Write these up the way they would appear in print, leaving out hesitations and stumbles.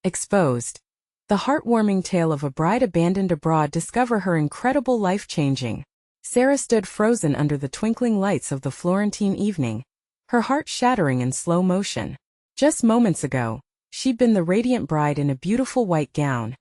Exposed. The heartwarming tale of a bride abandoned abroad discover her incredible life-changing. Sarah stood frozen under the twinkling lights of the Florentine evening, her heart shattering in slow motion. Just moments ago, she'd been the radiant bride in a beautiful white gown,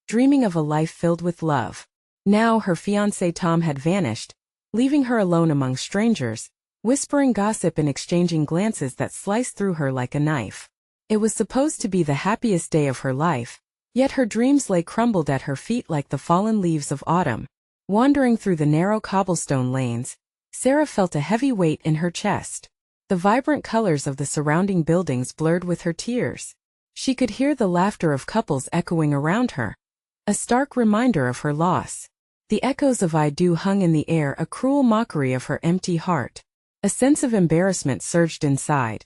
dreaming of a life filled with love. Now her fiancé Tom had vanished, leaving her alone among strangers, whispering gossip and exchanging glances that sliced through her like a knife. It was supposed to be the happiest day of her life, yet her dreams lay crumbled at her feet like the fallen leaves of autumn. Wandering through the narrow cobblestone lanes, Sarah felt a heavy weight in her chest. The vibrant colors of the surrounding buildings blurred with her tears. She could hear the laughter of couples echoing around her, a stark reminder of her loss. The echoes of I do hung in the air, a cruel mockery of her empty heart. A sense of embarrassment surged inside,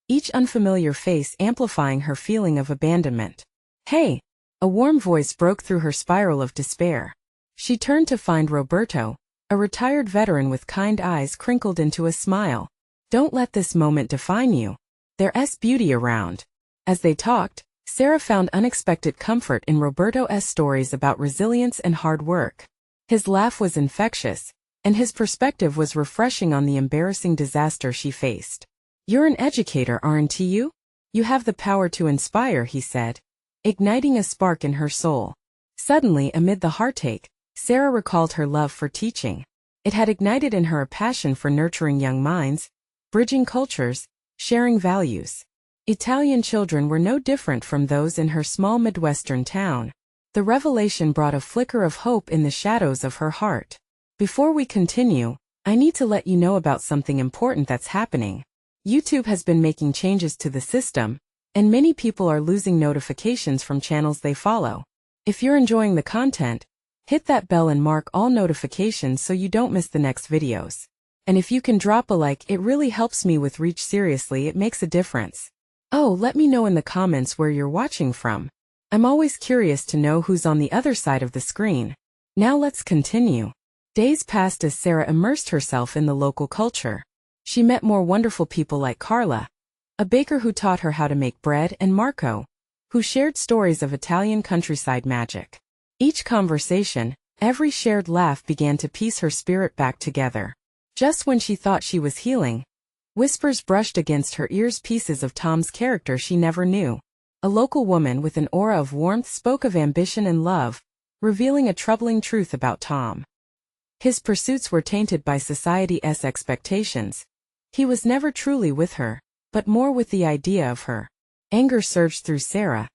each unfamiliar face amplifying her feeling of abandonment. "Hey!" A warm voice broke through her spiral of despair. She turned to find Roberto, a retired veteran with kind eyes crinkled into a smile. "Don't let this moment define you. There's beauty around." As they talked, Sarah found unexpected comfort in Roberto's stories about resilience and hard work. His laugh was infectious, and his perspective was refreshing on the embarrassing disaster she faced. "You're an educator, aren't you? You have the power to inspire," he said, igniting a spark in her soul. Suddenly, amid the heartache, Sarah recalled her love for teaching. It had ignited in her a passion for nurturing young minds, bridging cultures, sharing values. Italian children were no different from those in her small Midwestern town. The revelation brought a flicker of hope in the shadows of her heart. "Before we continue, I need to let you know about something important that's happening. YouTube has been making changes to the system, and many people are losing notifications from channels they follow. If you're enjoying the content, hit that bell and mark all notifications so you don't miss the next videos. And if you can drop a like, it really helps me with reach. Seriously, it makes a difference. Oh, let me know in the comments where you're watching from. I'm always curious to know who's on the other side of the screen." Now let's continue. Days passed as Sarah immersed herself in the local culture. She met more wonderful people like Carla, a baker who taught her how to make bread, and Marco, who shared stories of Italian countryside magic. Each conversation, every shared laugh began to piece her spirit back together. Just when she thought she was healing, whispers brushed against her ears, pieces of Tom's character she never knew. A local woman with an aura of warmth spoke of ambition and love, revealing a troubling truth about Tom. His pursuits were tainted by society's expectations. He was never truly with her, but more with the idea of her. Anger surged through Sarah,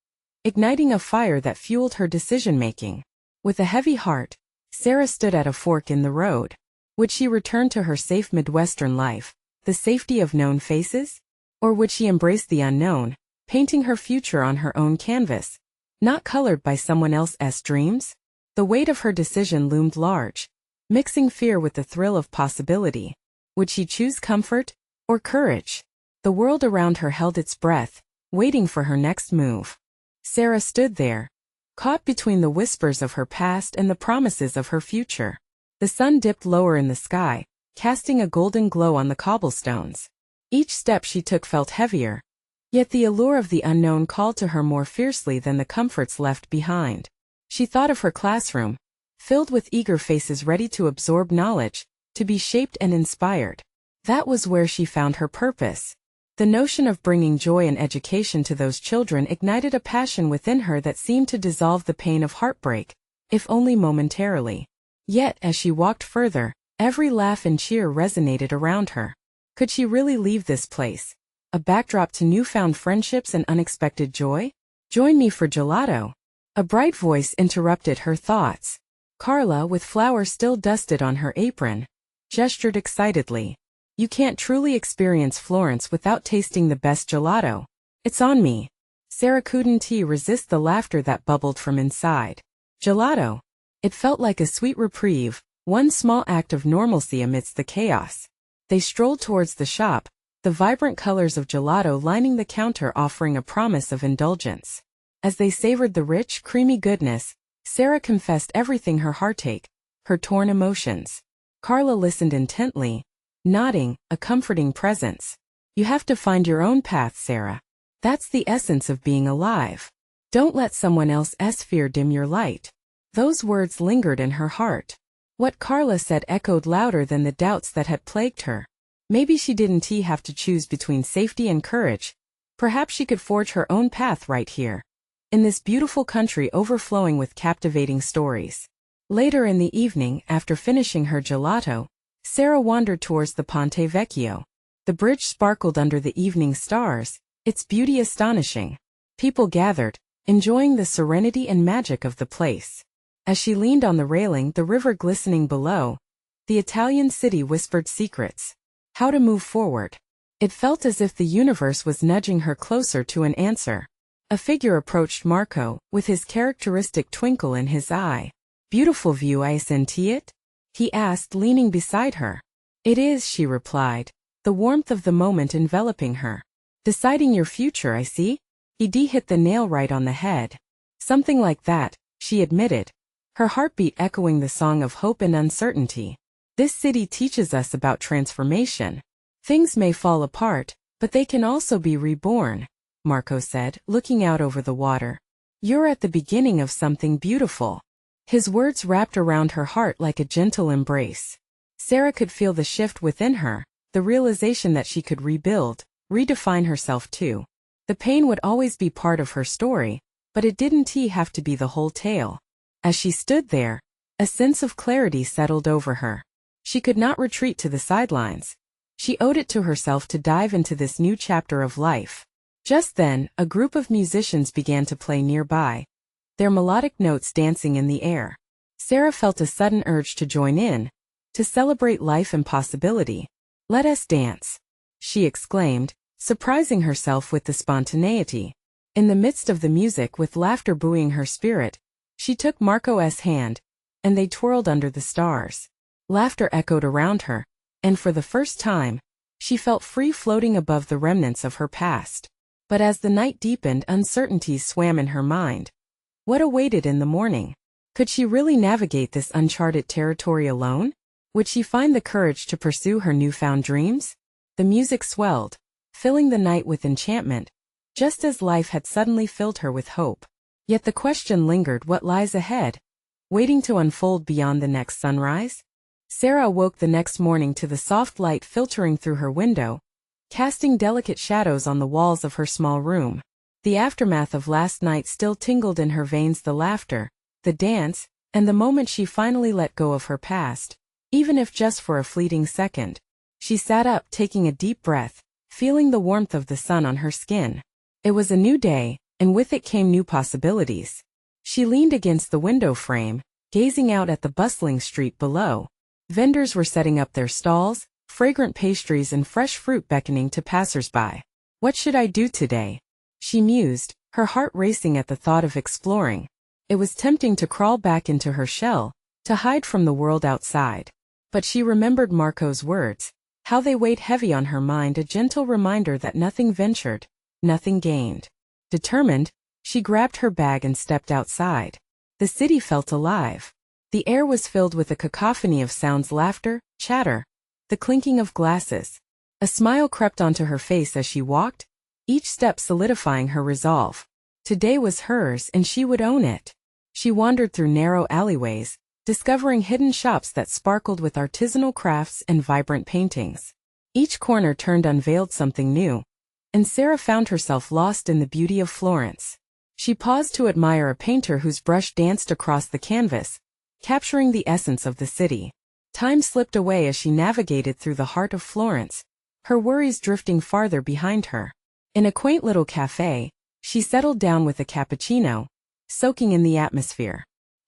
igniting a fire that fueled her decision-making. With a heavy heart, Sarah stood at a fork in the road. Would she return to her safe Midwestern life, the safety of known faces? Or would she embrace the unknown, painting her future on her own canvas, not colored by someone else's dreams? The weight of her decision loomed large, mixing fear with the thrill of possibility. Would she choose comfort or courage? The world around her held its breath, waiting for her next move. Sarah stood there, caught between the whispers of her past and the promises of her future. The sun dipped lower in the sky, casting a golden glow on the cobblestones. Each step she took felt heavier, yet the allure of the unknown called to her more fiercely than the comforts left behind. She thought of her classroom, filled with eager faces ready to absorb knowledge, to be shaped and inspired. That was where she found her purpose. The notion of bringing joy and education to those children ignited a passion within her that seemed to dissolve the pain of heartbreak, if only momentarily. Yet, as she walked further, every laugh and cheer resonated around her. Could she really leave this place, a backdrop to newfound friendships and unexpected joy? "Join me for gelato." A bright voice interrupted her thoughts. Carla, with flour still dusted on her apron, gestured excitedly. "You can't truly experience Florence without tasting the best gelato. It's on me." Sarah couldn't resist the laughter that bubbled from inside. Gelato. It felt like a sweet reprieve, one small act of normalcy amidst the chaos. They strolled towards the shop, the vibrant colors of gelato lining the counter offering a promise of indulgence. As they savored the rich, creamy goodness, Sarah confessed everything, her heartache, her torn emotions. Carla listened intently, nodding, a comforting presence. "You have to find your own path, Sarah. That's the essence of being alive." Don't let someone else's fear dim your light. Those words lingered in her heart. What Carla said echoed louder than the doubts that had plagued her. Maybe she didn't have to choose between safety and courage. Perhaps she could forge her own path right here, in this beautiful country overflowing with captivating stories. Later in the evening, after finishing her gelato, Sarah wandered towards the Ponte Vecchio. The bridge sparkled under the evening stars, its beauty astonishing. People gathered, enjoying the serenity and magic of the place. As she leaned on the railing, the river glistening below, the Italian city whispered secrets. How to move forward. It felt as if the universe was nudging her closer to an answer. A figure approached Marco, with his characteristic twinkle in his eye. Beautiful view, I senti it? He asked, leaning beside her. It is, she replied, the warmth of the moment enveloping her. Deciding your future, I see? He hit the nail right on the head. Something like that, she admitted, her heartbeat echoing the song of hope and uncertainty. This city teaches us about transformation. Things may fall apart, but they can also be reborn, Marco said, looking out over the water. You're at the beginning of something beautiful. His words wrapped around her heart like a gentle embrace. Sarah could feel the shift within her, the realization that she could rebuild, redefine herself too. The pain would always be part of her story, but it didn't have to be the whole tale. As she stood there, a sense of clarity settled over her. She could not retreat to the sidelines. She owed it to herself to dive into this new chapter of life. Just then, a group of musicians began to play nearby, their melodic notes dancing in the air. Sarah felt a sudden urge to join in, to celebrate life and possibility. Let us dance, she exclaimed, surprising herself with the spontaneity. In the midst of the music, with laughter buoying her spirit, she took Marco's hand, and they twirled under the stars. Laughter echoed around her, and for the first time, she felt free floating above the remnants of her past. But as the night deepened, uncertainties swam in her mind. What awaited in the morning? Could she really navigate this uncharted territory alone? Would she find the courage to pursue her newfound dreams? The music swelled, filling the night with enchantment, just as life had suddenly filled her with hope. Yet the question lingered: what lies ahead, waiting to unfold beyond the next sunrise? Sarah awoke the next morning to the soft light filtering through her window, casting delicate shadows on the walls of her small room. The aftermath of last night still tingled in her veins, the laughter, the dance, and the moment she finally let go of her past, even if just for a fleeting second. She sat up, taking a deep breath, feeling the warmth of the sun on her skin. It was a new day, and with it came new possibilities. She leaned against the window frame, gazing out at the bustling street below. Vendors were setting up their stalls, fragrant pastries and fresh fruit beckoning to passers-by. What should I do today? She mused, her heart racing at the thought of exploring. It was tempting to crawl back into her shell, to hide from the world outside. But she remembered Marco's words, how they weighed heavy on her mind, a gentle reminder that nothing ventured, nothing gained. Determined, she grabbed her bag and stepped outside. The city felt alive. The air was filled with a cacophony of sounds: laughter, chatter, the clinking of glasses. A smile crept onto her face as she walked, each step solidifying her resolve. Today was hers and she would own it. She wandered through narrow alleyways, discovering hidden shops that sparkled with artisanal crafts and vibrant paintings. Each corner unveiled something new, and Sarah found herself lost in the beauty of Florence. She paused to admire a painter whose brush danced across the canvas, capturing the essence of the city. Time slipped away as she navigated through the heart of Florence, her worries drifting farther behind her. In a quaint little cafe, she settled down with a cappuccino, soaking in the atmosphere.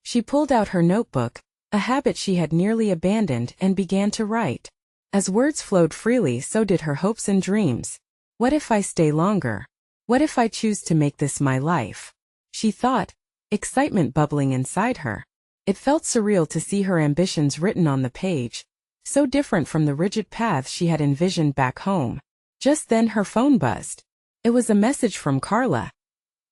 She pulled out her notebook, a habit she had nearly abandoned, and began to write. As words flowed freely, so did her hopes and dreams. What if I stay longer? What if I choose to make this my life? She thought, excitement bubbling inside her. It felt surreal to see her ambitions written on the page, so different from the rigid paths she had envisioned back home. Just then her phone buzzed. It was a message from Carla.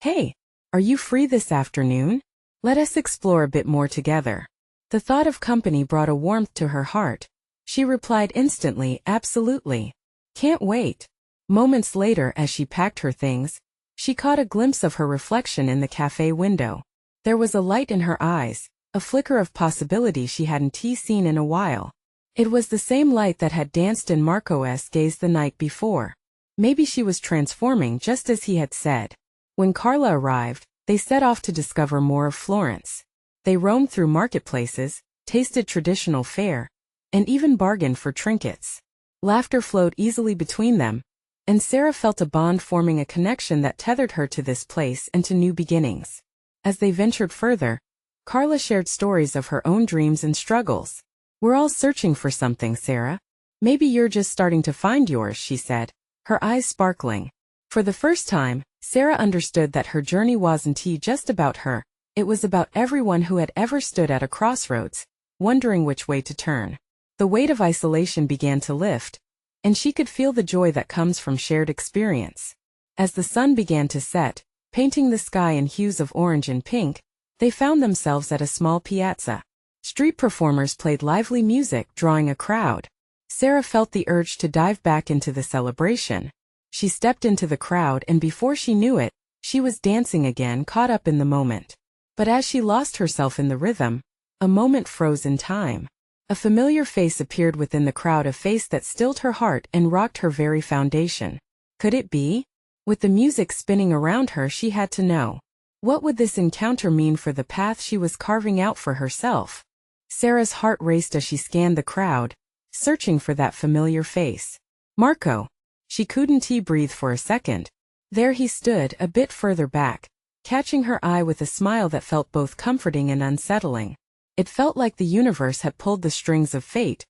Hey, are you free this afternoon? Let us explore a bit more together. The thought of company brought a warmth to her heart. She replied instantly, absolutely. Can't wait. Moments later, as she packed her things, She caught a glimpse of her reflection in the cafe window. There was a light in her eyes, a flicker of possibility she hadn't seen in a while. It was the same light that had danced in Marco's gaze the night before. Maybe she was transforming just as he had said. When Carla arrived, they set off to discover more of Florence. They roamed through marketplaces, tasted traditional fare, and even bargained for trinkets. Laughter flowed easily between them, and Sarah felt a bond forming, a connection that tethered her to this place and to new beginnings. As they ventured further, Carla shared stories of her own dreams and struggles. "We're all searching for something, Sarah. Maybe you're just starting to find yours," she said, her eyes sparkling. For the first time, Sarah understood that her journey wasn't just about her, it was about everyone who had ever stood at a crossroads, wondering which way to turn. The weight of isolation began to lift, and she could feel the joy that comes from shared experience. As the sun began to set, painting the sky in hues of orange and pink, they found themselves at a small piazza. Street performers played lively music, drawing a crowd. Sarah felt the urge to dive back into the celebration. She stepped into the crowd, and before she knew it, she was dancing again, caught up in the moment. But as she lost herself in the rhythm, a moment froze in time. A familiar face appeared within the crowd, a face that stilled her heart and rocked her very foundation. Could it be? With the music spinning around her, she had to know. What would this encounter mean for the path she was carving out for herself? Sarah's heart raced as she scanned the crowd, searching for that familiar face. Marco. She couldn't breathe for a second. There he stood, a bit further back, catching her eye with a smile that felt both comforting and unsettling. It felt like the universe had pulled the strings of fate,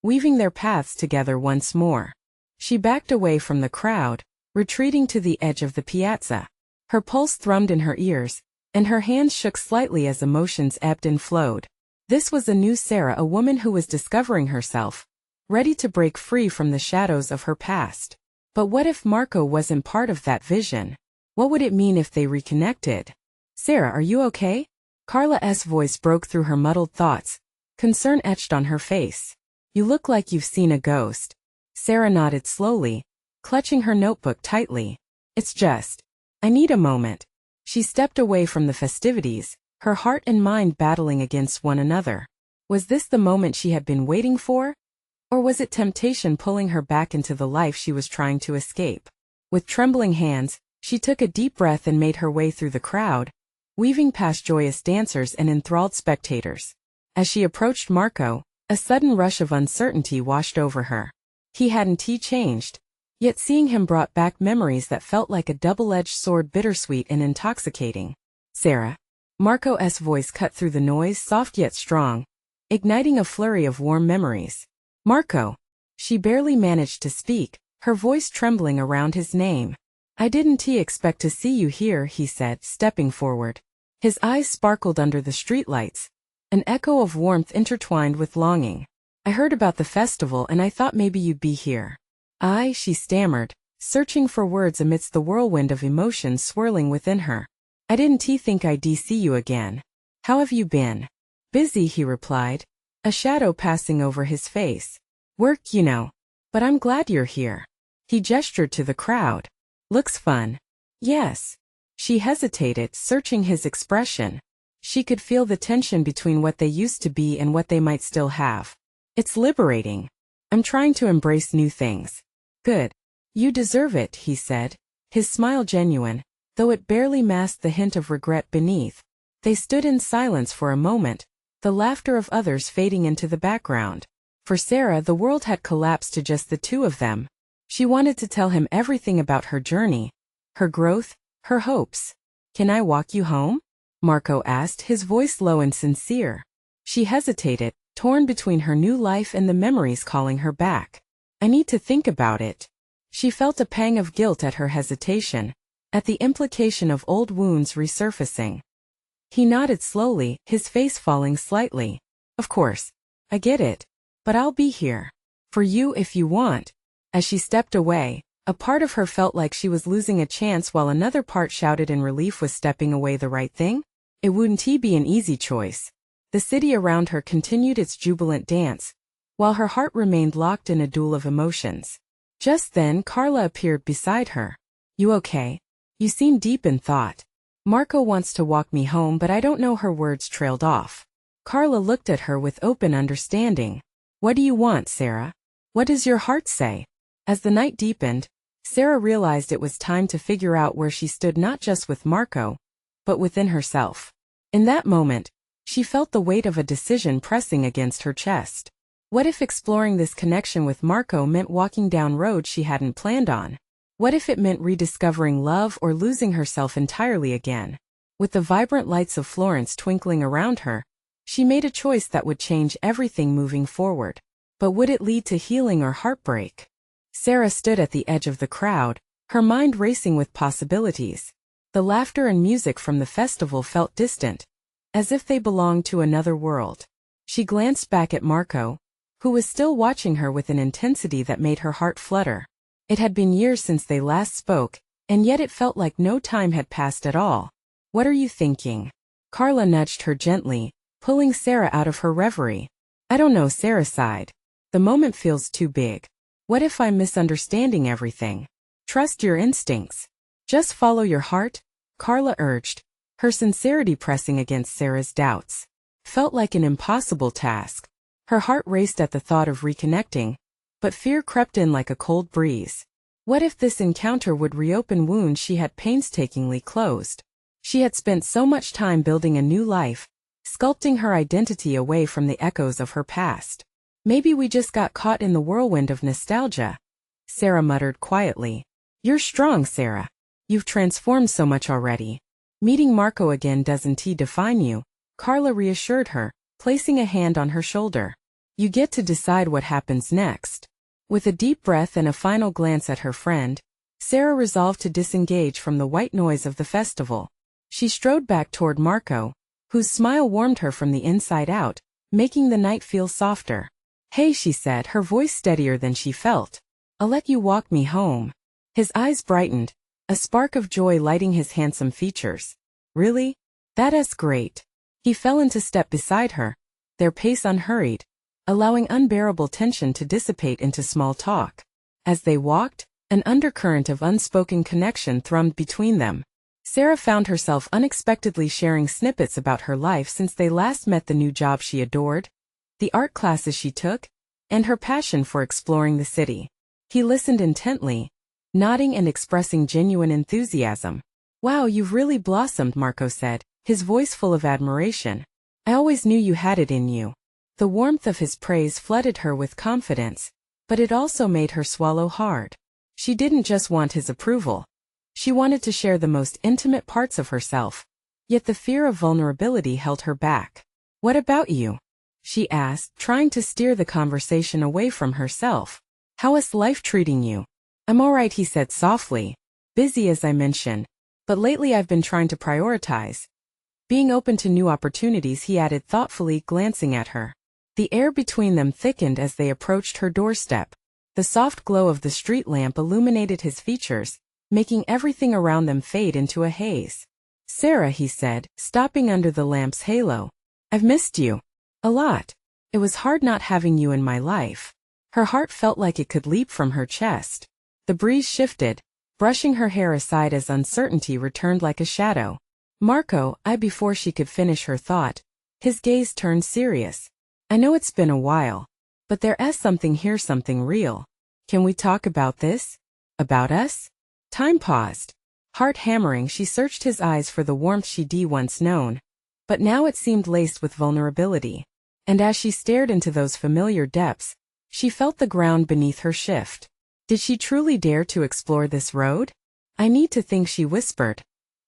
weaving their paths together once more. She backed away from the crowd, retreating to the edge of the piazza. Her pulse thrummed in her ears, and her hands shook slightly as emotions ebbed and flowed. This was a new Sarah, a woman who was discovering herself, ready to break free from the shadows of her past. But what if Marco wasn't part of that vision? What would it mean if they reconnected? "Sarah, are you okay?" Carla's voice broke through her muddled thoughts, concern etched on her face. "You look like you've seen a ghost." Sarah nodded slowly, clutching her notebook tightly. "It's just, I need a moment." She stepped away from the festivities, her heart and mind battling against one another. Was this the moment she had been waiting for? Or was it temptation pulling her back into the life she was trying to escape? With trembling hands, she took a deep breath and made her way through the crowd, weaving past joyous dancers and enthralled spectators. As she approached Marco, a sudden rush of uncertainty washed over her. He hadn't changed, yet seeing him brought back memories that felt like a double-edged sword, bittersweet and intoxicating. "Sarah." Marco's voice cut through the noise, soft yet strong, igniting a flurry of warm memories. "Marco." She barely managed to speak, her voice trembling around his name. "I didn't expect to see you here," he said, stepping forward. His eyes sparkled under the streetlights, an echo of warmth intertwined with longing. "I heard about the festival and I thought maybe you'd be here." She stammered, searching for words amidst the whirlwind of emotions swirling within her. "I didn't think I'd see you again. How have you been?" "Busy," he replied, a shadow passing over his face. "Work, you know. But I'm glad you're here." He gestured to the crowd. "Looks fun." "Yes." She hesitated, searching his expression. She could feel the tension between what they used to be and what they might still have. "It's liberating. I'm trying to embrace new things." "Good. You deserve it," he said, his smile genuine, though it barely masked the hint of regret beneath. They stood in silence for a moment, the laughter of others fading into the background. For Sarah, the world had collapsed to just the two of them. She wanted to tell him everything about her journey, her growth, her hopes. "Can I walk you home?" Marco asked, his voice low and sincere. She hesitated, torn between her new life and the memories calling her back. "I need to think about it." She felt a pang of guilt at her hesitation, at the implication of old wounds resurfacing. He nodded slowly, his face falling slightly. "Of course. I get it. But I'll be here. For you if you want." As she stepped away, a part of her felt like she was losing a chance while another part shouted in relief, was stepping away the right thing? It wouldn't be an easy choice. The city around her continued its jubilant dance, while her heart remained locked in a duel of emotions. Just then Carla appeared beside her. "You okay?" You seem deep in thought. Marco wants to walk me home, but I don't know. Her words trailed off. Carla looked at her with open understanding. What do you want, Sarah? What does your heart say? As the night deepened, Sarah realized it was time to figure out where she stood, not just with Marco, but within herself. In that moment, she felt the weight of a decision pressing against her chest. What if exploring this connection with Marco meant walking down roads she hadn't planned on? What if it meant rediscovering love or losing herself entirely again? With the vibrant lights of Florence twinkling around her, she made a choice that would change everything moving forward. But would it lead to healing or heartbreak? Sarah stood at the edge of the crowd, her mind racing with possibilities. The laughter and music from the festival felt distant, as if they belonged to another world. She glanced back at Marco, who was still watching her with an intensity that made her heart flutter. It had been years since they last spoke, and yet it felt like no time had passed at all. What are you thinking? Carla nudged her gently, pulling Sarah out of her reverie. I don't know, Sarah sighed. The moment feels too big. What if I'm misunderstanding everything? Trust your instincts. Just follow your heart, Carla urged, her sincerity pressing against Sarah's doubts. Felt like an impossible task. Her heart raced at the thought of reconnecting, but fear crept in like a cold breeze. What if this encounter would reopen wounds she had painstakingly closed? She had spent so much time building a new life, sculpting her identity away from the echoes of her past. Maybe we just got caught in the whirlwind of nostalgia, Sarah muttered quietly. You're strong, Sarah. You've transformed so much already. Meeting Marco again doesn't define you, Carla reassured her, placing a hand on her shoulder. You get to decide what happens next. With a deep breath and a final glance at her friend, Sarah resolved to disengage from the white noise of the festival. She strode back toward Marco, whose smile warmed her from the inside out, making the night feel softer. Hey, she said, her voice steadier than she felt. I'll let you walk me home. His eyes brightened, a spark of joy lighting his handsome features. Really? That's great. He fell into step beside her, their pace unhurried, allowing unbearable tension to dissipate into small talk. As they walked, an undercurrent of unspoken connection thrummed between them. Sarah found herself unexpectedly sharing snippets about her life since they last met, the new job she adored, the art classes she took, and her passion for exploring the city. He listened intently, nodding and expressing genuine enthusiasm. Wow, you've really blossomed, Marco said, his voice full of admiration. I always knew you had it in you. The warmth of his praise flooded her with confidence, but it also made her swallow hard. She didn't just want his approval. She wanted to share the most intimate parts of herself, yet the fear of vulnerability held her back. What about you? She asked, trying to steer the conversation away from herself. How is life treating you? I'm all right, he said softly. Busy, as I mentioned, but lately I've been trying to prioritize being open to new opportunities, he added thoughtfully, glancing at her. The air between them thickened as they approached her doorstep. The soft glow of the street lamp illuminated his features, making everything around them fade into a haze. Sarah, he said, stopping under the lamp's halo. I've missed you. A lot. It was hard not having you in my life. Her heart felt like it could leap from her chest. The breeze shifted, brushing her hair aside as uncertainty returned like a shadow. Marco, before she could finish her thought, his gaze turned serious. I know it's been a while, but there's something here, something real. Can we talk about this? About us? Time paused. Heart hammering, she searched his eyes for the warmth she'd once known, but now it seemed laced with vulnerability. And as she stared into those familiar depths, she felt the ground beneath her shift. Did she truly dare to explore this road? I need to think, she whispered,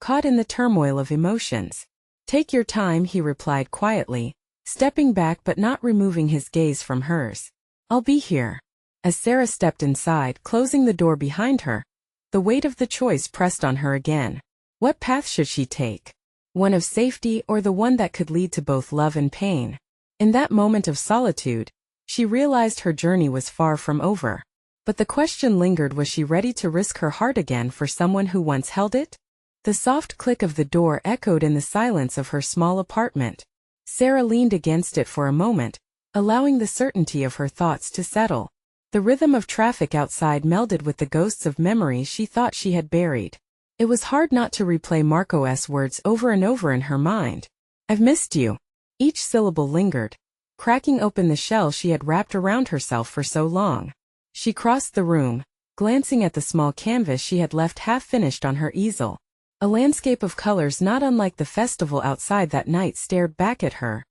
caught in the turmoil of emotions. Take your time, he replied quietly, stepping back but not removing his gaze from hers. I'll be here. As Sarah stepped inside, closing the door behind her, the weight of the choice pressed on her again. What path should she take? One of safety or the one that could lead to both love and pain? In that moment of solitude, she realized her journey was far from over. But the question lingered, was she ready to risk her heart again for someone who once held it? The soft click of the door echoed in the silence of her small apartment. Sarah leaned against it for a moment, allowing the certainty of her thoughts to settle. The rhythm of traffic outside melded with the ghosts of memories she thought she had buried. It was hard not to replay Marco's words over and over in her mind. "I've missed you." Each syllable lingered, cracking open the shell she had wrapped around herself for so long. She crossed the room, glancing at the small canvas she had left half-finished on her easel. A landscape of colors not unlike the festival outside that night stared back at her,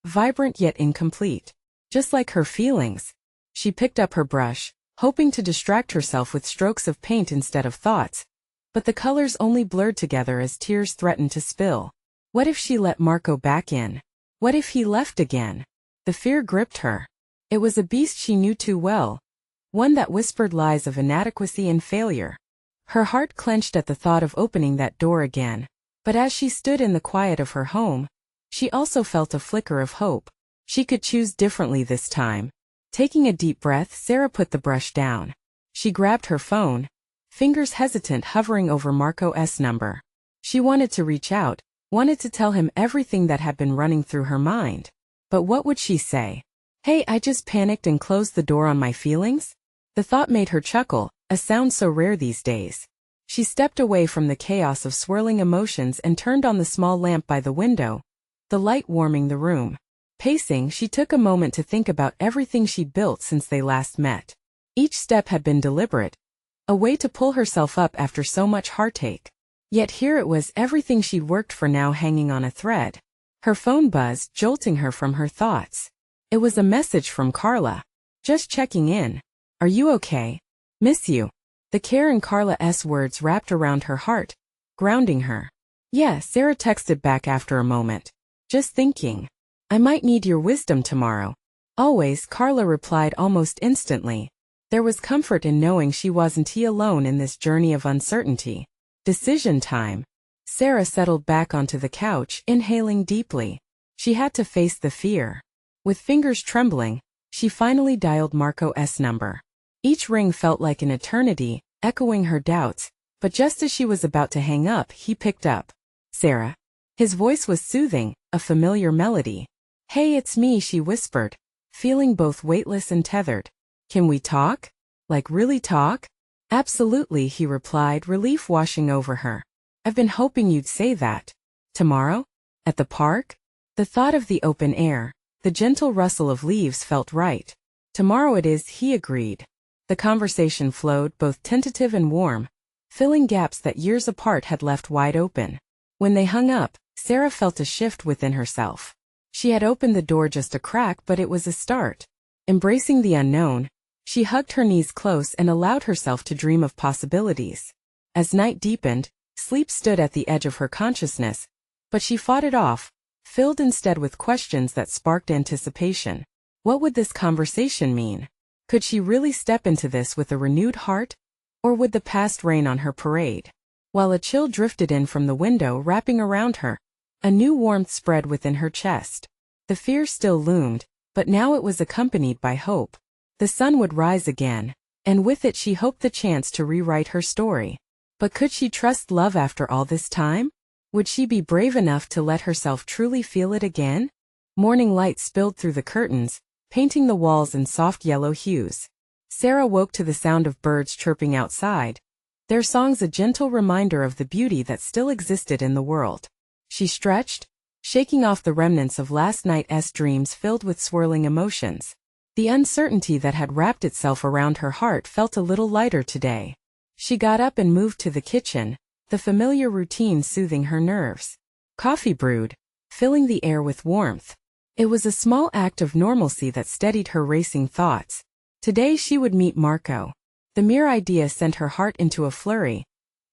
vibrant yet incomplete. Just like her feelings. She picked up her brush, hoping to distract herself with strokes of paint instead of thoughts, but the colors only blurred together as tears threatened to spill. What if she let Marco back in? What if he left again? The fear gripped her. It was a beast she knew too well, one that whispered lies of inadequacy and failure. Her heart clenched at the thought of opening that door again, but as she stood in the quiet of her home, she also felt a flicker of hope. She could choose differently this time. Taking a deep breath, Sarah put the brush down. She grabbed her phone, fingers hesitant hovering over Marco's number. She wanted to reach out, wanted to tell him everything that had been running through her mind. But what would she say? "Hey, I just panicked and closed the door on my feelings?" The thought made her chuckle, a sound so rare these days. She stepped away from the chaos of swirling emotions and turned on the small lamp by the window, the light warming the room. Pacing, she took a moment to think about everything she'd built since they last met. Each step had been deliberate, a way to pull herself up after so much heartache. Yet here it was, everything she'd worked for now hanging on a thread. Her phone buzzed, jolting her from her thoughts. It was a message from Carla. "Just checking in. Are you okay? Miss you." The care in Carla's words wrapped around her heart, grounding her. "Yeah," Sarah texted back after a moment. "Just thinking. I might need your wisdom tomorrow." "Always," Carla replied almost instantly. There was comfort in knowing she wasn't alone in this journey of uncertainty. Decision time. Sarah settled back onto the couch, inhaling deeply. She had to face the fear. With fingers trembling, she finally dialed Marco's number. Each ring felt like an eternity, echoing her doubts, but just as she was about to hang up, he picked up. "Sarah." His voice was soothing, a familiar melody. "Hey, it's me," she whispered, feeling both weightless and tethered. "Can we talk? Like really talk?" "Absolutely," he replied, relief washing over her. "I've been hoping you'd say that." "Tomorrow? At the park?" The thought of the open air, the gentle rustle of leaves felt right. "Tomorrow it is," he agreed. The conversation flowed, both tentative and warm, filling gaps that years apart had left wide open. When they hung up, Sarah felt a shift within herself. She had opened the door just a crack, but it was a start. Embracing the unknown, she hugged her knees close and allowed herself to dream of possibilities. As night deepened, sleep stood at the edge of her consciousness, but she fought it off, filled instead with questions that sparked anticipation. What would this conversation mean? Could she really step into this with a renewed heart? Or would the past rain on her parade? While a chill drifted in from the window, wrapping around her, a new warmth spread within her chest. The fear still loomed, but now it was accompanied by hope. The sun would rise again, and with it she hoped the chance to rewrite her story. But could she trust love after all this time? Would she be brave enough to let herself truly feel it again? Morning light spilled through the curtains, painting the walls in soft yellow hues. Sarah woke to the sound of birds chirping outside, their songs a gentle reminder of the beauty that still existed in the world. She stretched, shaking off the remnants of last night's dreams filled with swirling emotions. The uncertainty that had wrapped itself around her heart felt a little lighter today. She got up and moved to the kitchen, the familiar routine soothing her nerves. Coffee brewed, filling the air with warmth. It was a small act of normalcy that steadied her racing thoughts. Today she would meet Marco. The mere idea sent her heart into a flurry,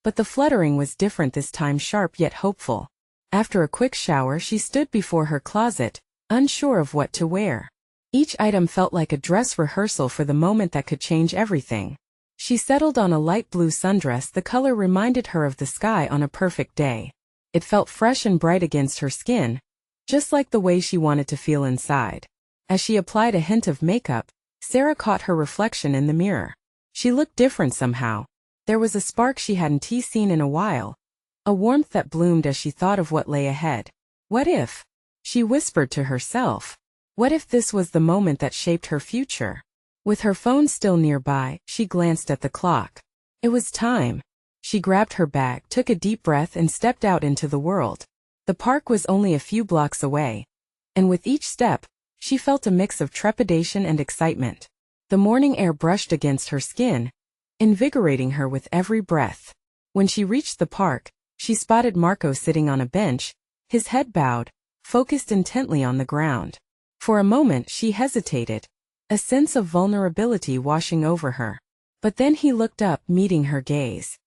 but the fluttering was different this time, sharp yet hopeful. After a quick shower, she stood before her closet, unsure of what to wear. Each item felt like a dress rehearsal for the moment that could change everything. She settled on a light blue sundress. The color reminded her of the sky on a perfect day. It felt fresh and bright against her skin, just like the way she wanted to feel inside. As she applied a hint of makeup, Sarah caught her reflection in the mirror. She looked different somehow. There was a spark she hadn't seen in a while, a warmth that bloomed as she thought of what lay ahead. What if? She whispered to herself. What if this was the moment that shaped her future? With her phone still nearby, she glanced at the clock. It was time. She grabbed her bag, took a deep breath and stepped out into the world. The park was only a few blocks away. And with each step, she felt a mix of trepidation and excitement. The morning air brushed against her skin, invigorating her with every breath. When she reached the park, she spotted Marco sitting on a bench, his head bowed, focused intently on the ground. For a moment she hesitated, a sense of vulnerability washing over her. But then he looked up, meeting her gaze.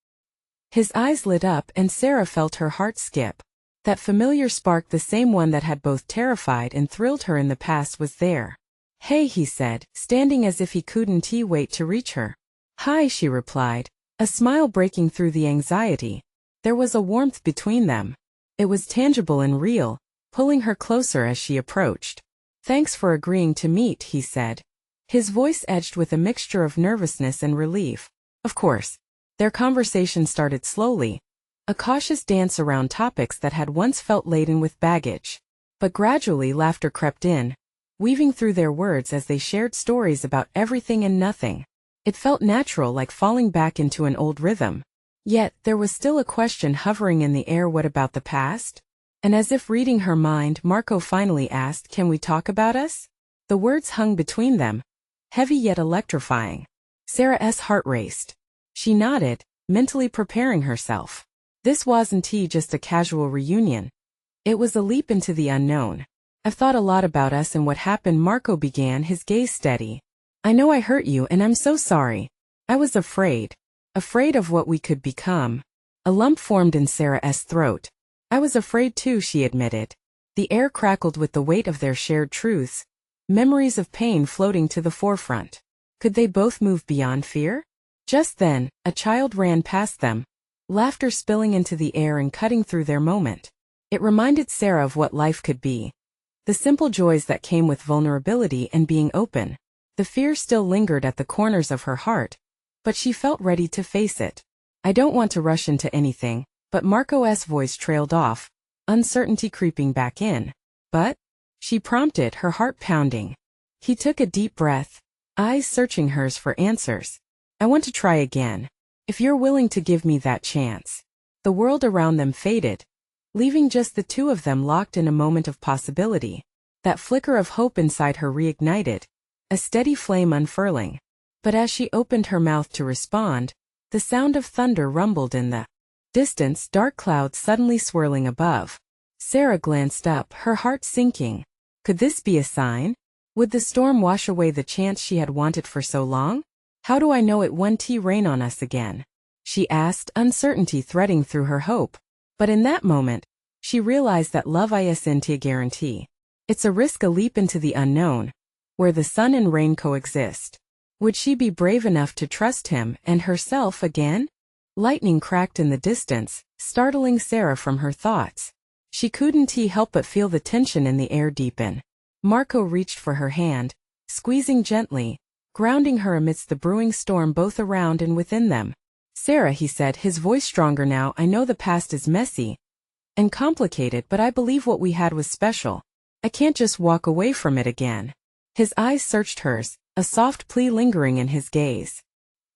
His eyes lit up and Sarah felt her heart skip. That familiar spark, the same one that had both terrified and thrilled her in the past, was there. "Hey," he said, standing as if he couldn't wait to reach her. "Hi," she replied, a smile breaking through the anxiety. There was a warmth between them. It was tangible and real, pulling her closer as she approached. "Thanks for agreeing to meet," he said, his voice edged with a mixture of nervousness and relief. Of course. Their conversation started slowly, a cautious dance around topics that had once felt laden with baggage. But gradually laughter crept in, weaving through their words as they shared stories about everything and nothing. It felt natural, like falling back into an old rhythm. Yet, there was still a question hovering in the air: what about the past? And as if reading her mind, Marco finally asked, "Can we talk about us?" The words hung between them, heavy yet electrifying. Sarah's heart raced. She nodded, mentally preparing herself. This wasn't just a casual reunion. It was a leap into the unknown. "I've thought a lot about us and what happened," Marco began, his gaze steady. "I know I hurt you and I'm so sorry. I was afraid. Afraid of what we could become." A lump formed in Sarah's throat. "I was afraid too," she admitted. The air crackled with the weight of their shared truths, memories of pain floating to the forefront. Could they both move beyond fear? Just then, a child ran past them, laughter spilling into the air and cutting through their moment. It reminded Sarah of what life could be. The simple joys that came with vulnerability and being open. The fear still lingered at the corners of her heart, but she felt ready to face it. "I don't want to rush into anything," but Marco's voice trailed off, uncertainty creeping back in. "But?" she prompted, her heart pounding. He took a deep breath, eyes searching hers for answers. "I want to try again. If you're willing to give me that chance." The world around them faded, leaving just the two of them locked in a moment of possibility. That flicker of hope inside her reignited, a steady flame unfurling. But as she opened her mouth to respond, the sound of thunder rumbled in the distance, dark clouds suddenly swirling above. Sarah glanced up, her heart sinking. Could this be a sign? Would the storm wash away the chance she had wanted for so long? "How do I know it won't rain on us again?" she asked, uncertainty threading through her hope. But in that moment, she realized that love isn't a guarantee. It's a risk, a leap into the unknown, where the sun and rain coexist. Would she be brave enough to trust him and herself again? Lightning cracked in the distance, startling Sarah from her thoughts. She couldn't help but feel the tension in the air deepen. Marco reached for her hand, squeezing gently, grounding her amidst the brewing storm both around and within them. "Sarah," he said, his voice stronger now, "I know the past is messy and complicated, but I believe what we had was special. I can't just walk away from it again." His eyes searched hers, a soft plea lingering in his gaze.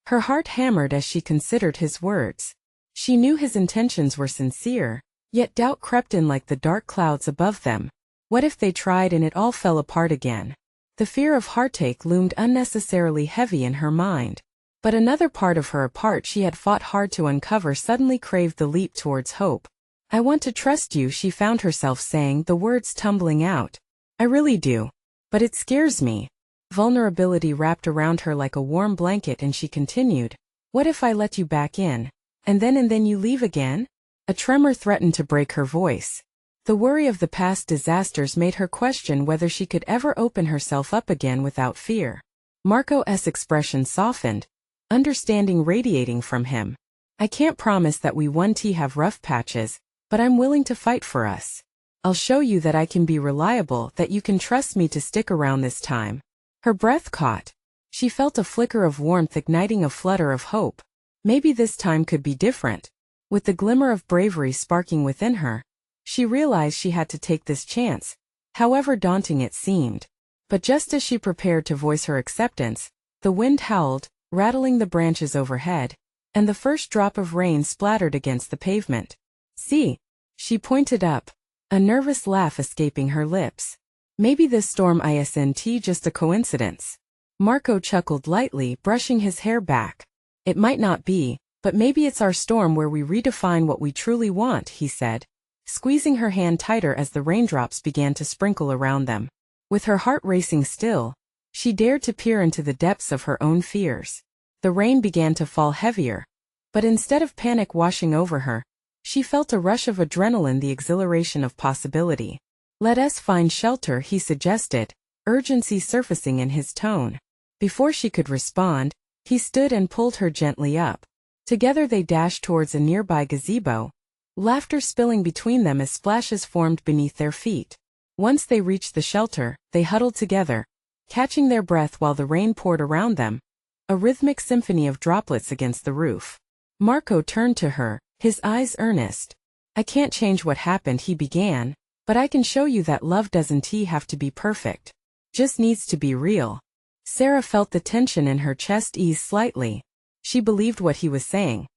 Her heart hammered as she considered his words. She knew his intentions were sincere, yet doubt crept in like the dark clouds above them. What if they tried and it all fell apart again? The fear of heartache loomed unnecessarily heavy in her mind. But another part of her, a part she had fought hard to uncover, suddenly craved the leap towards hope. "I want to trust you," she found herself saying, the words tumbling out. "I really do. But it scares me." Vulnerability wrapped around her like a warm blanket and she continued, "What if I let you back in? And then you leave again?" A tremor threatened to break her voice. The worry of the past disasters made her question whether she could ever open herself up again without fear. Marco's expression softened, understanding radiating from him. "I can't promise that we won't have rough patches, but I'm willing to fight for us. I'll show you that I can be reliable, that you can trust me to stick around this time." Her breath caught. She felt a flicker of warmth igniting a flutter of hope. Maybe this time could be different. With the glimmer of bravery sparking within her, she realized she had to take this chance, however daunting it seemed. But just as she prepared to voice her acceptance, the wind howled, rattling the branches overhead, and the first drop of rain splattered against the pavement. See? She pointed up, a nervous laugh escaping her lips. Maybe this storm isn't just a coincidence. Marco chuckled lightly, brushing his hair back. It might not be, but maybe it's our storm where we redefine what we truly want, he said, squeezing her hand tighter as the raindrops began to sprinkle around them. With her heart racing still, she dared to peer into the depths of her own fears. The rain began to fall heavier, but instead of panic washing over her, she felt a rush of adrenaline, the exhilaration of possibility. Let us find shelter, he suggested, urgency surfacing in his tone. Before she could respond, he stood and pulled her gently up. Together they dashed towards a nearby gazebo, laughter spilling between them as splashes formed beneath their feet. Once they reached the shelter, they huddled together, catching their breath while the rain poured around them, a rhythmic symphony of droplets against the roof. Marco turned to her, his eyes earnest. I can't change what happened, he began, but I can show you that love doesn't have to be perfect. Just needs to be real. Sarah felt the tension in her chest ease slightly. She believed what he was saying.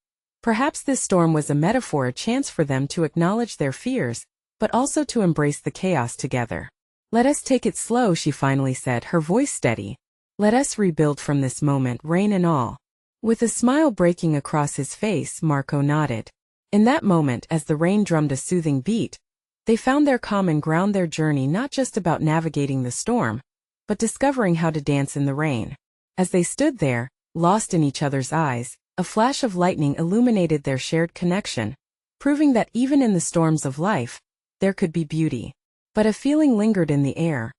Perhaps this storm was a metaphor, a chance for them to acknowledge their fears, but also to embrace the chaos together. Let us take it slow, she finally said, her voice steady. Let us rebuild from this moment, rain and all. With a smile breaking across his face, Marco nodded. In that moment, as the rain drummed a soothing beat, they found their common ground, their journey not just about navigating the storm, but discovering how to dance in the rain. As they stood there, lost in each other's eyes, a flash of lightning illuminated their shared connection, proving that even in the storms of life, there could be beauty. But a feeling lingered in the air,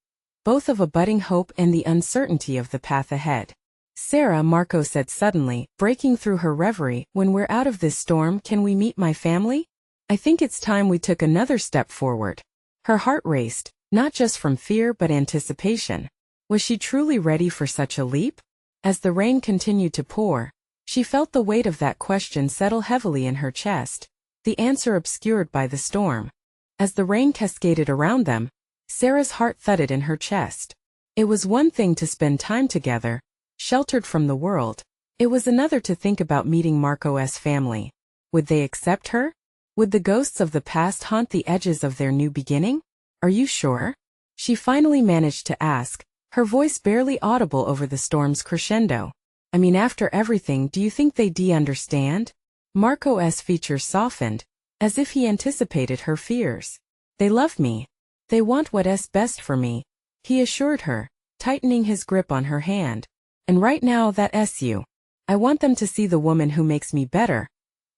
both of a budding hope and the uncertainty of the path ahead. Sarah, Marco said suddenly, breaking through her reverie, when we're out of this storm, can we meet my family? I think it's time we took another step forward. Her heart raced, not just from fear but anticipation. Was she truly ready for such a leap? As the rain continued to pour, she felt the weight of that question settle heavily in her chest, the answer obscured by the storm. As the rain cascaded around them, Sarah's heart thudded in her chest. It was one thing to spend time together, sheltered from the world. It was another to think about meeting Marco's family. Would they accept her? Would the ghosts of the past haunt the edges of their new beginning? Are you sure? She finally managed to ask, her voice barely audible over the storm's crescendo. I mean, after everything, do you think they understand? Marco's features softened, as if he anticipated her fears. They love me. They want what's best for me, he assured her, tightening his grip on her hand. And right now that's you. I want them to see the woman who makes me better,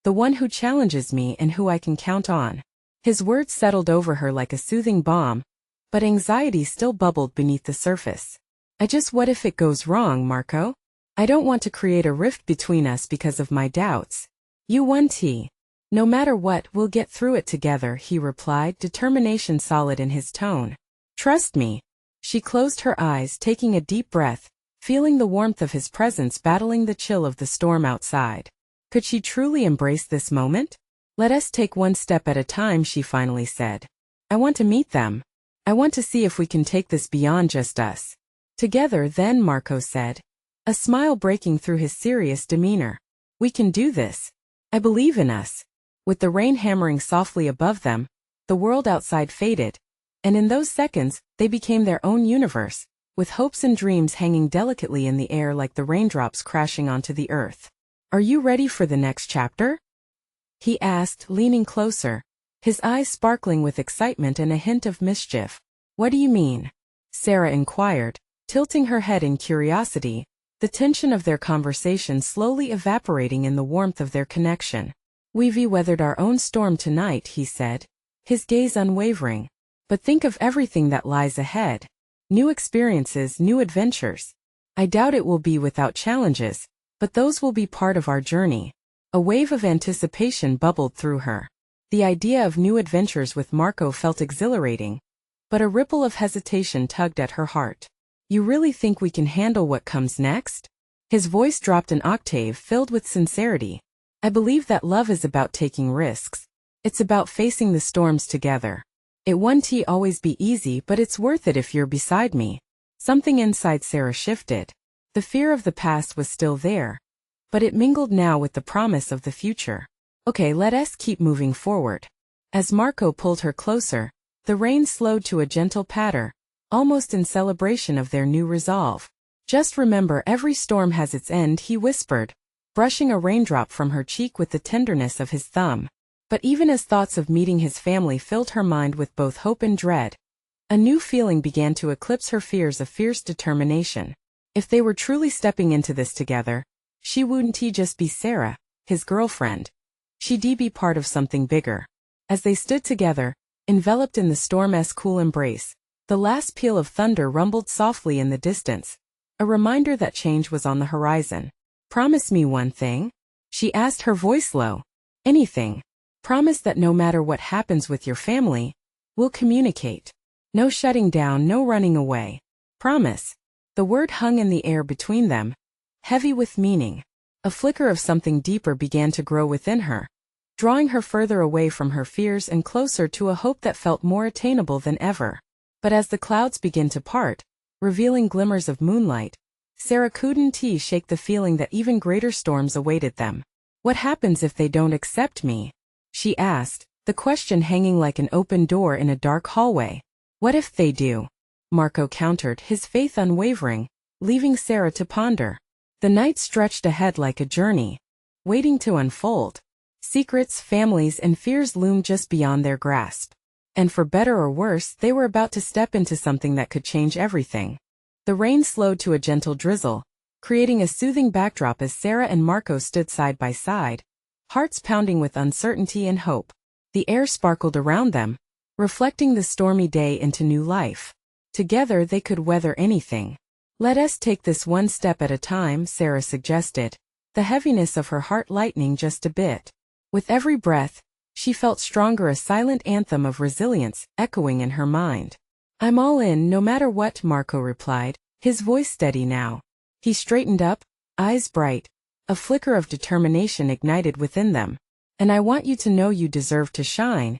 the one who challenges me and who I can count on. His words settled over her like a soothing balm, but anxiety still bubbled beneath the surface. What if it goes wrong, Marco? I don't want to create a rift between us because of my doubts. You won't. No matter what, we'll get through it together, he replied, determination solid in his tone. Trust me. She closed her eyes, taking a deep breath, feeling the warmth of his presence battling the chill of the storm outside. Could she truly embrace this moment? Let us take one step at a time, she finally said. I want to meet them. I want to see if we can take this beyond just us. Together then, Marco said, a smile breaking through his serious demeanor. We can do this. I believe in us. With the rain hammering softly above them, the world outside faded, and in those seconds, they became their own universe, with hopes and dreams hanging delicately in the air like the raindrops crashing onto the earth. Are you ready for the next chapter? He asked, leaning closer, his eyes sparkling with excitement and a hint of mischief. What do you mean? Sarah inquired, tilting her head in curiosity, the tension of their conversation slowly evaporating in the warmth of their connection. We've weathered our own storm tonight, he said, his gaze unwavering. But think of everything that lies ahead. New experiences, new adventures. I doubt it will be without challenges, but those will be part of our journey. A wave of anticipation bubbled through her. The idea of new adventures with Marco felt exhilarating, but a ripple of hesitation tugged at her heart. You really think we can handle what comes next? His voice dropped an octave, filled with sincerity. I believe that love is about taking risks. It's about facing the storms together. It won't always be easy, but it's worth it if you're beside me. Something inside Sarah shifted. The fear of the past was still there, but it mingled now with the promise of the future. Okay, let us keep moving forward. As Marco pulled her closer, the rain slowed to a gentle patter, almost in celebration of their new resolve. Just remember, every storm has its end, he whispered, brushing a raindrop from her cheek with the tenderness of his thumb. But even as thoughts of meeting his family filled her mind with both hope and dread, a new feeling began to eclipse her fears, of fierce determination. If they were truly stepping into this together, she wouldn't just be Sarah, his girlfriend. She'd be part of something bigger. As they stood together, enveloped in the storm's cool embrace, the last peal of thunder rumbled softly in the distance, a reminder that change was on the horizon. Promise me one thing? She asked, her voice low. Anything. Promise that no matter what happens with your family, we'll communicate. No shutting down, no running away. Promise. The word hung in the air between them, heavy with meaning. A flicker of something deeper began to grow within her, drawing her further away from her fears and closer to a hope that felt more attainable than ever. But as the clouds began to part, revealing glimmers of moonlight, Sarah couldn't shake the feeling that even greater storms awaited them. What happens if they don't accept me? She asked, the question hanging like an open door in a dark hallway. What if they do? Marco countered, his faith unwavering, leaving Sarah to ponder. The night stretched ahead like a journey, waiting to unfold. Secrets, families, and fears loomed just beyond their grasp. And for better or worse, they were about to step into something that could change everything. The rain slowed to a gentle drizzle, creating a soothing backdrop as Sarah and Marco stood side by side, hearts pounding with uncertainty and hope. The air sparkled around them, reflecting the stormy day into new life. Together they could weather anything. Let us take this one step at a time, Sarah suggested, the heaviness of her heart lightening just a bit. With every breath, she felt stronger, a silent anthem of resilience echoing in her mind. I'm all in, no matter what, Marco replied, his voice steady now. He straightened up, eyes bright, a flicker of determination ignited within them. And I want you to know you deserve to shine,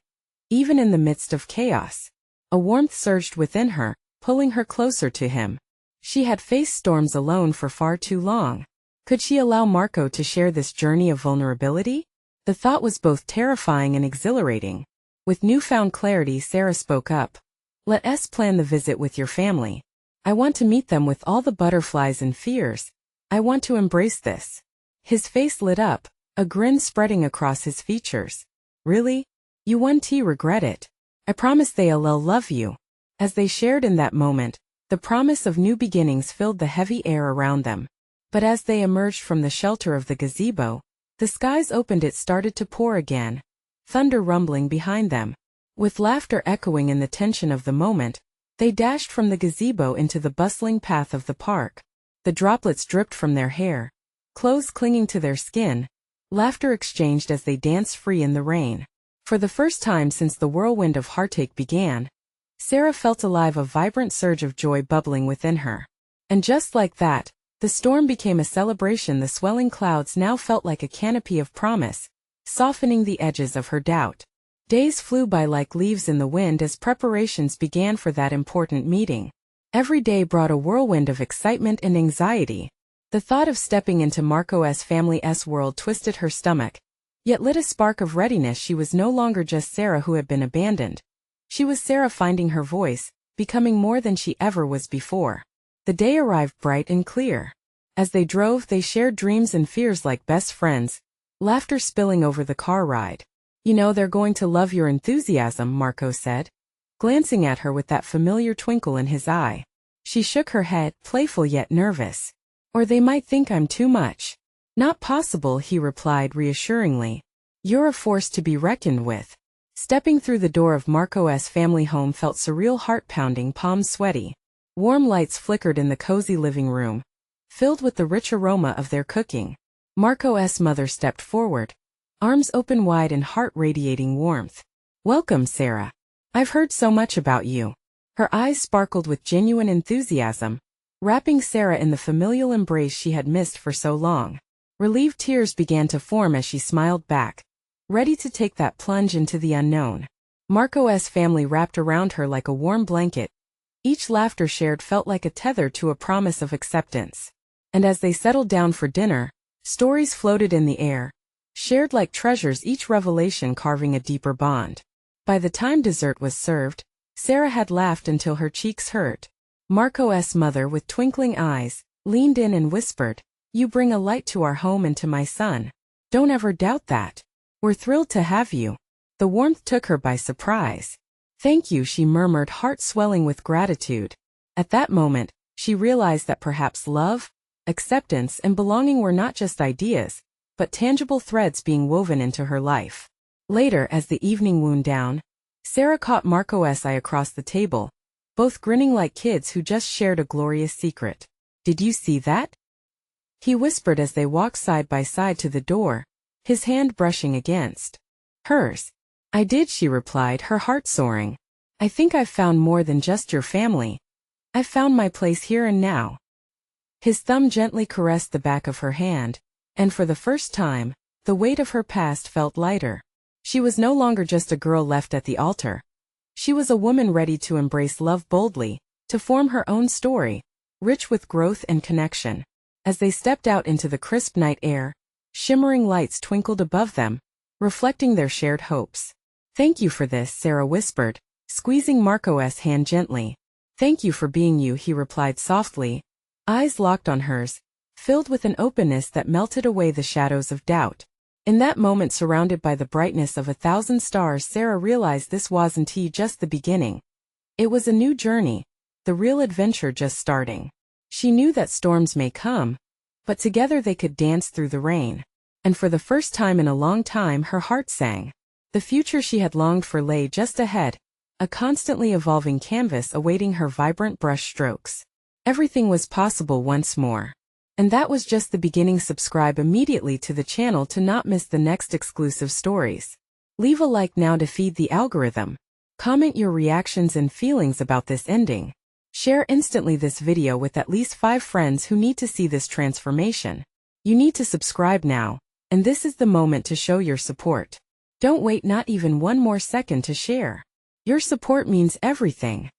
even in the midst of chaos. A warmth surged within her, pulling her closer to him. She had faced storms alone for far too long. Could she allow Marco to share this journey of vulnerability? The thought was both terrifying and exhilarating. With newfound clarity, Sarah spoke up. Let us plan the visit with your family. I want to meet them with all the butterflies and fears. I want to embrace this. His face lit up, a grin spreading across his features. Really? You won't regret it. I promise they'll love you. As they shared in that moment, the promise of new beginnings filled the heavy air around them. But as they emerged from the shelter of the gazebo, the skies opened. It started to pour again, thunder rumbling behind them. With laughter echoing in the tension of the moment, they dashed from the gazebo into the bustling path of the park. The droplets dripped from their hair, clothes clinging to their skin, laughter exchanged as they danced free in the rain. For the first time since the whirlwind of heartache began, Sarah felt alive, a vibrant surge of joy bubbling within her. And just like that, the storm became a celebration. The swelling clouds now felt like a canopy of promise, softening the edges of her doubt. Days flew by like leaves in the wind as preparations began for that important meeting. Every day brought a whirlwind of excitement and anxiety. The thought of stepping into Marco's family's world twisted her stomach, yet lit a spark of readiness. She was no longer just Sarah who had been abandoned. She was Sarah finding her voice, becoming more than she ever was before. The day arrived bright and clear. As they drove, they shared dreams and fears like best friends, laughter spilling over the car ride. You know, they're going to love your enthusiasm, Marco said, glancing at her with that familiar twinkle in his eye. She shook her head, playful yet nervous. Or they might think I'm too much. Not possible, he replied reassuringly. You're a force to be reckoned with. Stepping through the door of Marco's family home felt surreal, heart pounding, palms sweaty. Warm lights flickered in the cozy living room, filled with the rich aroma of their cooking. Marco's mother stepped forward, arms open wide and heart radiating warmth. Welcome, Sarah. I've heard so much about you. Her eyes sparkled with genuine enthusiasm, wrapping Sarah in the familial embrace she had missed for so long. Relieved tears began to form as she smiled back, ready to take that plunge into the unknown. Marco's family wrapped around her like a warm blanket. Each laughter shared felt like a tether to a promise of acceptance. And as they settled down for dinner, Stories floated in the air, shared like treasures, each revelation carving a deeper bond. By the time dessert was served, Sarah had laughed until her cheeks hurt. Marco's mother, with twinkling eyes, leaned in and whispered, "You bring a light to our home and to my son. Don't ever doubt that. We're thrilled to have you." The warmth took her by surprise. "Thank you," she murmured, heart swelling with gratitude. At that moment, she realized that perhaps love, acceptance, and belonging were not just ideas, but tangible threads being woven into her life. Later, as the evening wound down, Sarah caught Marco's eye across the table, both grinning like kids who just shared a glorious secret. "Did you see that?" he whispered as they walked side by side to the door, his hand brushing against hers. "I did," she replied, her heart soaring. "I think I've found more than just your family. I've found my place here and now." His thumb gently caressed the back of her hand, and for the first time, the weight of her past felt lighter. She was no longer just a girl left at the altar. She was a woman ready to embrace love boldly, to form her own story, rich with growth and connection. As they stepped out into the crisp night air, shimmering lights twinkled above them, reflecting their shared hopes. "Thank you for this," Sarah whispered, squeezing Marco's hand gently. "Thank you for being you," he replied softly, eyes locked on hers, filled with an openness that melted away the shadows of doubt. In that moment, surrounded by the brightness of 1,000 stars, Sarah realized this wasn't just the beginning. It was a new journey, the real adventure just starting. She knew that storms may come, but together they could dance through the rain. And for the first time in a long time, her heart sang. The future she had longed for lay just ahead, a constantly evolving canvas awaiting her vibrant brush strokes. Everything was possible once more. And that was just the beginning. Subscribe immediately to the channel to not miss the next exclusive stories. Leave a like now to feed the algorithm. Comment your reactions and feelings about this ending. Share instantly this video with at least 5 friends who need to see this transformation. You need to subscribe now, and this is the moment to show your support. Don't wait not even one more second to share. Your support means everything.